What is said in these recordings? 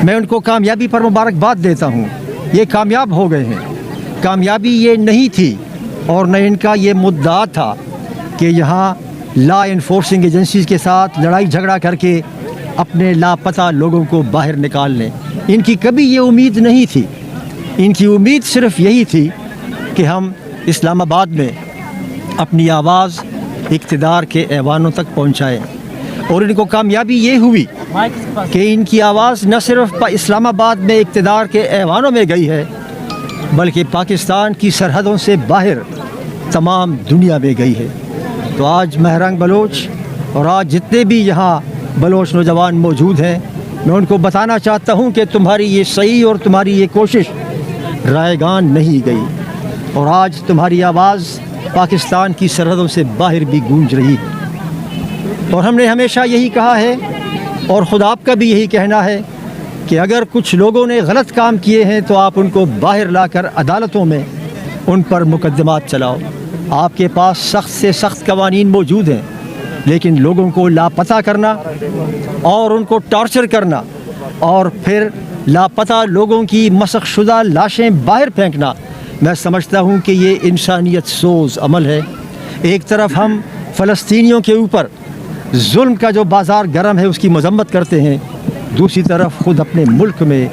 मैं उनको कामयाबी पर मुबारकबाद देता हूँ। ये कामयाब हो गए हैं। कामयाबी ये नहीं थी और न इनका ये मुद्दा था कि यहाँ लॉ इन्फोर्सिंग एजेंसीज़ के साथ लड़ाई झगड़ा करके अपने लापता लोगों को बाहर निकाल लें। इनकी कभी ये उम्मीद नहीं थी। इनकी उम्मीद सिर्फ यही थी कि हम इस्लामाबाद में अपनी आवाज़ इक़्तिदार के ऐवानों तक पहुँचाएँ, और इनको कामयाबी ये हुई कि इनकी आवाज़ न सिर्फ इस्लामाबाद में इक़्तिदार के ऐवानों में गई है, बल्कि पाकिस्तान की सरहदों से बाहर तमाम दुनिया में गई है। तो आज महरंग बलोच और आज जितने भी यहाँ बलोच नौजवान मौजूद हैं, मैं उनको बताना चाहता हूँ कि तुम्हारी ये सही और तुम्हारी ये कोशिश रायगान नहीं गई, और आज तुम्हारी आवाज़ पाकिस्तान की सरहदों से बाहर भी गूंज रही है। और हमने हमेशा यही कहा है, और ख़ुद आपका भी यही कहना है, कि अगर कुछ लोगों ने गलत काम किए हैं तो आप उनको बाहर लाकर अदालतों में उन पर मुकदमात चलाओ। आपके पास सख्त से सख्त कवानीन मौजूद हैं, लेकिन लोगों को लापता करना और उनको टॉर्चर करना और फिर लापता लोगों की मसख़शुदा लाशें बाहर फेंकना, मैं समझता हूँ कि ये इंसानियत सोज़ अमल है। एक तरफ हम फ़लस्तीनियों के ऊपर जुल्म का जो बाज़ार गर्म है उसकी मज़म्मत करते हैं, दूसरी तरफ ख़ुद अपने मुल्क में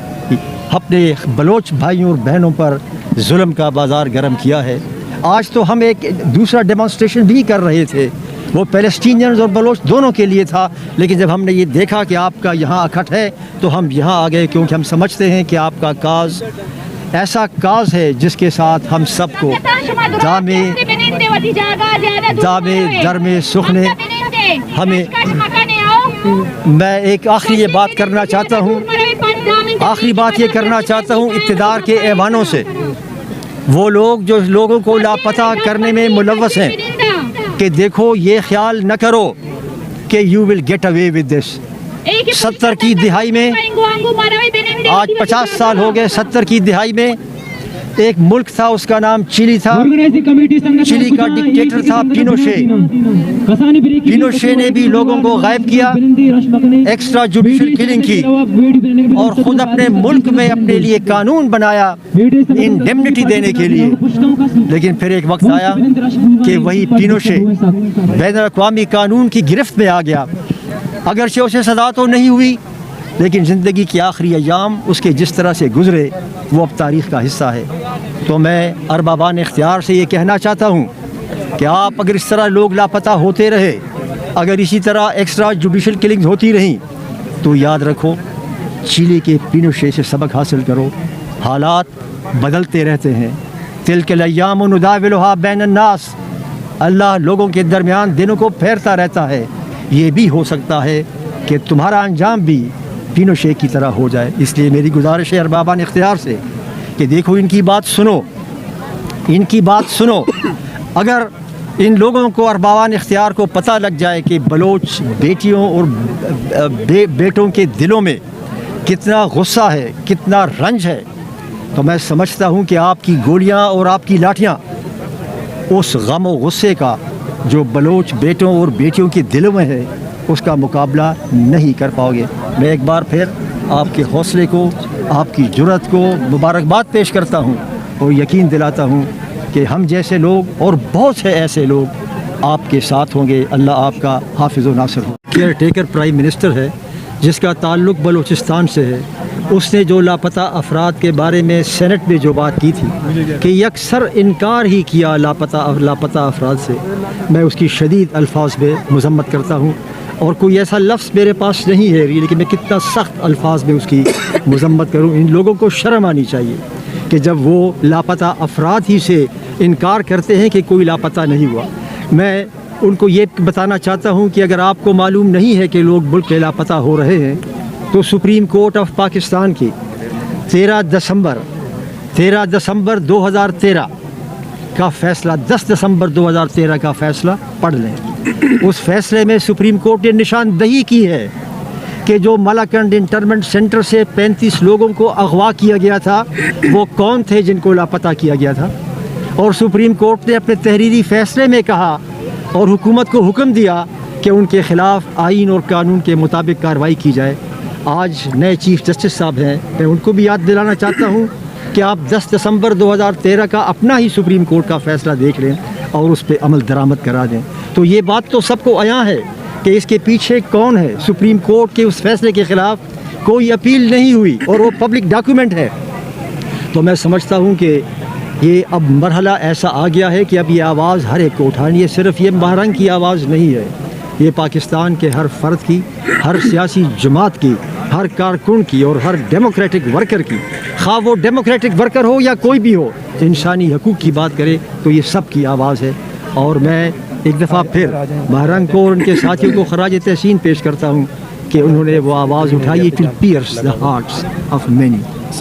अपने बलोच भाइयों और बहनों पर जुल्म का बाज़ार गर्म किया है। आज तो हम एक दूसरा डेमॉन्स्ट्रेशन भी कर रहे थे, वो पैलेस्टीनियंस और बलोच दोनों के लिए था, लेकिन जब हमने ये देखा कि आपका यहाँ अखट है तो हम यहाँ आ गए, क्योंकि हम समझते हैं कि आपका काज ऐसा काज है जिसके साथ हम सबको दामे दर में सुखने हमें। मैं एक आखिरी ये बात करना चाहता हूँ, आखिरी बात ये करना चाहता हूँ इक़्तिदार के ऐवानों से, वो लोग जो लोगों को लापता करने में मुलव्वस हैं, कि देखो ये ख्याल न करो कि you will get away with this. 70 की दिहाई में, आज 50 साल हो गए, 70 की दिहाई में एक मुल्क था, उसका नाम चिली था। चिली का डिक्टेटर था पिनोशे। पिनोशे ने भी लोगों को गायब किया, एक्स्ट्रा जुडिशल किलिंग की, और ख़ुद अपने मुल्क में अपने लिए कानून बनाया इंडेमनिटी देने के लिए। लेकिन फिर एक वक्त आया कि वही पिनोशे बैनुल-अक़वामी कानून की गिरफ्त में आ गया। अगरचे उसे सज़ा तो नहीं हुई, लेकिन ज़िंदगी के आखिरी अय्याम उसके जिस तरह से गुज़रे वो अब तारीख़ का हिस्सा है। तो मैं अरबाबान इख्तियार से ये कहना चाहता हूँ कि आप अगर इस तरह लोग लापता होते रहे, अगर इसी तरह एक्स्ट्रा जुडिशल किलिंग्स होती रहीं, तो याद रखो चिली के पिनोशे से सबक हासिल करो। हालात बदलते रहते हैं। तिल्कल अय्याम नुदाविलुहा बैन अन्नास, अल्लाह लोगों के दरमियान दिनों को फेरता रहता है। ये भी हो सकता है कि तुम्हारा अंजाम भी पिनोशे की तरह हो जाए। इसलिए मेरी गुजारिश है अरबाबान इख्तियार से कि देखो इनकी बात सुनो, इनकी बात सुनो। अगर इन लोगों को, अरबाबान इख्तियार को पता लग जाए कि बलोच बेटियों और बेटों के दिलों में कितना गुस्सा है, कितना रंज है, तो मैं समझता हूँ कि आपकी गोलियाँ और आपकी लाठियाँ उस गम और गुस्से का जो बलोच बेटों और बेटियों के दिलों में है उसका मुकाबला नहीं कर पाओगे। मैं एक बार फिर आपके हौसले को, आपकी जुर्रत को मुबारकबाद पेश करता हूँ और यकीन दिलाता हूँ कि हम जैसे लोग और बहुत से ऐसे लोग आपके साथ होंगे। अल्लाह आपका हाफिज़ व नासिर हो। केयर टेकर प्राइम मिनिस्टर है जिसका ताल्लुक़ बलूचिस्तान से है, उसने जो लापता अफराद के बारे में सेनेट में जो बात की थी कि अक्सर इनकार ही किया लापता अफराद से, मैं उसकी शदीद अल्फाज में मज़म्मत करता हूँ। और कोई ऐसा लफ्ज़ मेरे पास नहीं है लेकिन मैं कितना सख्त अल्फाज में उसकी मज़म्मत करूँ। इन लोगों को शर्म आनी चाहिए कि जब वो लापता अफराद ही से इनकार करते हैं कि कोई लापता नहीं हुआ। मैं उनको ये बताना चाहता हूँ कि अगर आपको मालूम नहीं है कि लोग मुल्क में लापता हो रहे हैं, तो सुप्रीम कोर्ट ऑफ पाकिस्तान की 13 दिसंबर 2013 का फ़ैसला, 10 दिसंबर 2013 का फ़ैसला पढ़ लें। उस फैसले में सुप्रीम कोर्ट ने निशानदही की है कि जो मलाकंड इंटरमेंट सेंटर से 35 लोगों को अगवा किया गया था वो कौन थे जिनको लापता किया गया था। और सुप्रीम कोर्ट ने अपने तहरीरी फ़ैसले में कहा और हुकूमत को हुक्म दिया कि उनके ख़िलाफ़ आइन और कानून के मुताबिक कार्रवाई की जाए। آج نئے چیف جسٹس صاحب ہیں، میں ان کو بھی یاد دلانا چاہتا ہوں کہ آپ 10 دسمبر 2013 کا اپنا ہی سپریم کورٹ کا فیصلہ دیکھ لیں اور اس پہ عمل درآمد کرا دیں. تو یہ بات تو سب کو عیاں ہے کہ اس کے پیچھے کون ہے. سپریم کورٹ کے اس فیصلے کے خلاف کوئی اپیل نہیں ہوئی اور وہ پبلک ڈاکیومنٹ ہے. تو میں سمجھتا ہوں کہ یہ اب مرحلہ ایسا آ گیا ہے کہ اب یہ آواز ہر ایک کو اٹھانی ہے. صرف یہ مہرنگ کی آواز نہیں ہے، یہ پاکستان کے ہر فرد کی، ہر سیاسی جماعت کی، ہر کارکن کی اور ہر ڈیموکریٹک ورکر کی، خواہ وہ ڈیموکریٹک ورکر ہو یا کوئی بھی ہو، انسانی حقوق کی بات کرے تو یہ سب کی آواز ہے. اور میں ایک دفعہ پھر مہرنگ کو اور ان کے ساتھیوں کو خراج تحسین پیش کرتا ہوں کہ انہوں نے وہ آواز اٹھائی. It will pierce the hearts of many.